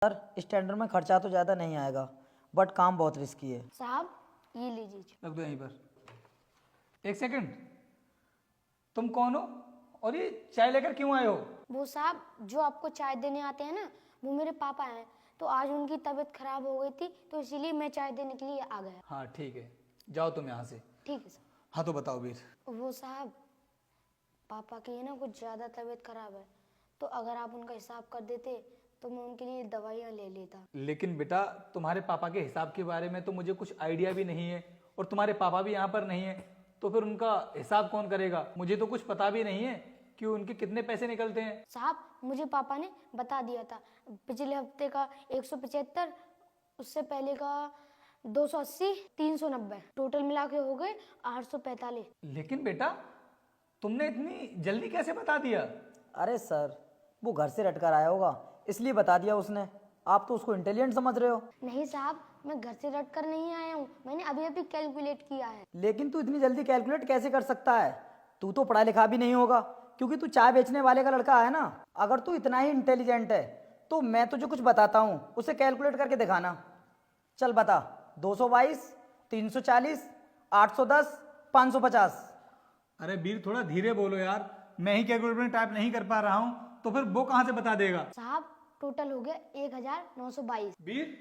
Sir इस tender में खर्चा तो ज़्यादा नहीं आएगा, बट काम बहुत रिस्की है। साहब ये लीजिए। रख दो यहीं पर। एक सेकंड, तुम कौन हो और ये चाय लेकर क्यों आए हो? वो साहब जो आपको चाय देने आते हैं ना, वो मेरे पापा हैं। तो आज उनकी तबीयत खराब हो गई थी, तो इसीलिए मैं चाय देने के लिए आ गया। हाँ ठीक है, जाओ तुम यहाँ से। ठीक है सर। हाँ तो बताओ वीर। वो साहब पापा की है ना कुछ ज़्यादा तबीयत खराब है, तो अगर आप उनका हिसाब कर देते तो मैं उनके लिए दवाइयाँ ले लेता। लेकिन बेटा तुम्हारे पापा के हिसाब के बारे में तो मुझे कुछ आइडिया भी नहीं है, और तुम्हारे पापा भी यहाँ पर नहीं है, तो फिर उनका हिसाब कौन करेगा? मुझे तो कुछ पता भी नहीं है कि उनके कितने पैसे निकलते हैं। साहब मुझे पापा ने बता दिया था, पिछले हफ्ते का 175, उससे पहले का 280, 390, टोटल मिला के हो गए 845। लेकिन बेटा तुमने इतनी जल्दी कैसे बता दिया? अरे सर वो घर से रटकर आया होगा, इसलिए बता दिया उसने। आप तो उसको इंटेलिजेंट समझ रहे हो। नहीं साहब, मैं घर से रट कर नहीं आया हूँ, मैंने अभी अभी कैलकुलेट किया है। लेकिन तू इतनी जल्दी कैलकुलेट कैसे कर सकता है? तू तो पढ़ा लिखा भी नहीं होगा, क्योंकि तू चाय बेचने वाले का लड़का है ना। अगर तू इतना ही इंटेलिजेंट है तो मैं तुझे कुछ बताता हूँ, उसे कैलकुलेट करके दिखाना। चल बता। 222, 340, 810, 550। अरे वीर थोड़ा धीरे बोलो यार, मैं ही कैलकुलेटर टाइप नहीं कर पा रहा हूँ, तो फिर वो कहाँ से बता देगा? साहब टोटल हो गया 1922। वीर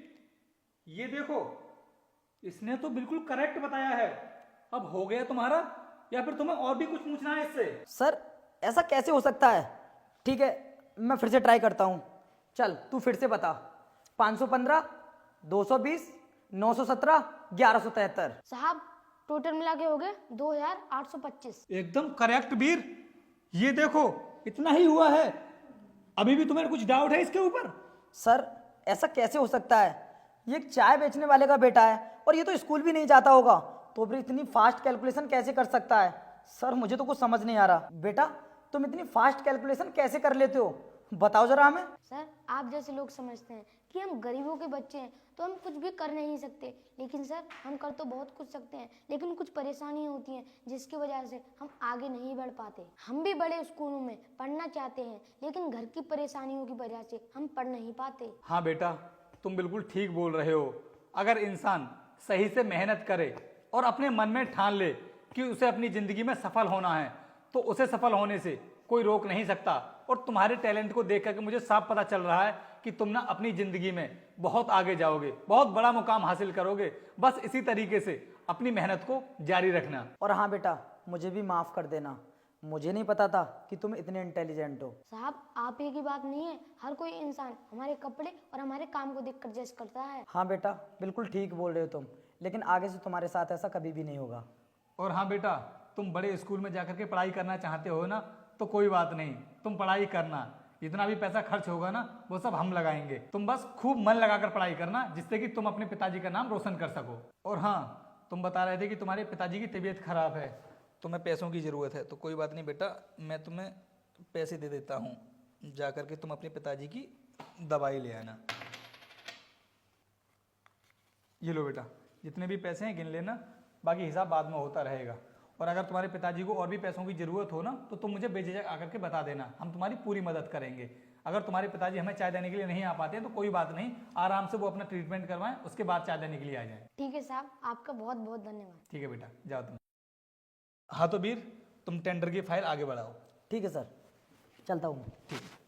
ये देखो, इसने तो बिल्कुल करेक्ट बताया है। अब हो गया तुम्हारा, या फिर तुम्हें और भी कुछ पूछना है इससे? सर ऐसा कैसे हो सकता है? ठीक है मैं फिर से ट्राई करता हूँ। चल तू फिर से बता। 515, 220, 917, 1173। साहब टोटल मिला के हो गए 2825। एकदम करेक्ट वीर। ये देखो इतना ही हुआ है। अभी भी तुम्हें कुछ डाउट है इसके ऊपर? सर ऐसा कैसे हो सकता है? ये एक चाय बेचने वाले का बेटा है और ये तो स्कूल भी नहीं जाता होगा, तो फिर इतनी फास्ट कैलकुलेशन कैसे कर सकता है? सर मुझे तो कुछ समझ नहीं आ रहा। बेटा तुम इतनी फास्ट कैलकुलेशन कैसे कर लेते हो, बताओ जरा हमें। सर आप जैसे लोग समझते हैं कि हम गरीबों के बच्चे हैं तो हम कुछ भी कर नहीं सकते, लेकिन सर हम कर तो बहुत कुछ सकते हैं, लेकिन कुछ परेशानियां होती हैं जिसकी वजह से हम आगे नहीं बढ़ पाते। हम भी बड़े स्कूलों में पढ़ना चाहते हैं, लेकिन घर की परेशानियों की वजह से हम पढ़ नहीं पाते। हाँ बेटा तुम बिल्कुल ठीक बोल रहे हो। अगर इंसान सही से मेहनत करे और अपने मन में ठान ले कि उसे अपनी जिंदगी में सफल होना है, तो उसे सफल होने से कोई रोक नहीं सकता। और तुम्हारे टैलेंट को देख करके मुझे साफ पता चल रहा है कि तुम ना अपनी जिंदगी में बहुत आगे जाओगे, बहुत बड़ा मुकाम हासिल करोगे। बस इसी तरीके से अपनी मेहनत को जारी रखना। और हाँ बेटा मुझे भी माफ़ कर देना, मुझे नहीं पता था कि तुम इतने इंटेलिजेंट हो। साहब आप ही की बात नहीं है, हर कोई इंसान हमारे कपड़े और हमारे काम को देखकर जज करता है। हाँ बेटा बिल्कुल ठीक बोल रहे हो तुम, लेकिन आगे से तुम्हारे साथ ऐसा कभी भी नहीं होगा। और हाँ बेटा तुम बड़े स्कूल में जाकर के पढ़ाई करना चाहते हो ना, तो कोई बात नहीं, तुम पढ़ाई करना। जितना भी पैसा खर्च होगा ना वो सब हम लगाएंगे। तुम बस खूब मन लगाकर पढ़ाई करना, जिससे कि तुम अपने पिताजी का नाम रोशन कर सको। और हाँ तुम बता रहे थे कि तुम्हारे पिताजी की तबीयत खराब है, तुम्हें पैसों की ज़रूरत है, तो कोई बात नहीं बेटा, मैं तुम्हें पैसे दे देता हूँ, जा करके तुम अपने पिताजी की दवाई ले आना। ये लो बेटा, जितने भी पैसे हैं गिन लेना, बाकी हिसाब बाद में होता रहेगा। और अगर तुम्हारे पिताजी को और भी पैसों की ज़रूरत हो ना, तो तुम मुझे बेझिझक आकर के बता देना, हम तुम्हारी पूरी मदद करेंगे। अगर तुम्हारे पिताजी हमें चाय देने के लिए नहीं आ पाते हैं तो कोई बात नहीं, आराम से वो अपना ट्रीटमेंट करवाएं, उसके बाद चाय देने के लिए आ जाएं। ठीक है साहब, आपका बहुत बहुत धन्यवाद। ठीक है बेटा, जाओ तुम। हाँ तो वीर तुम टेंडर की फाइल आगे बढ़ाओ। ठीक है सर, चलता हूँ। ठीक है।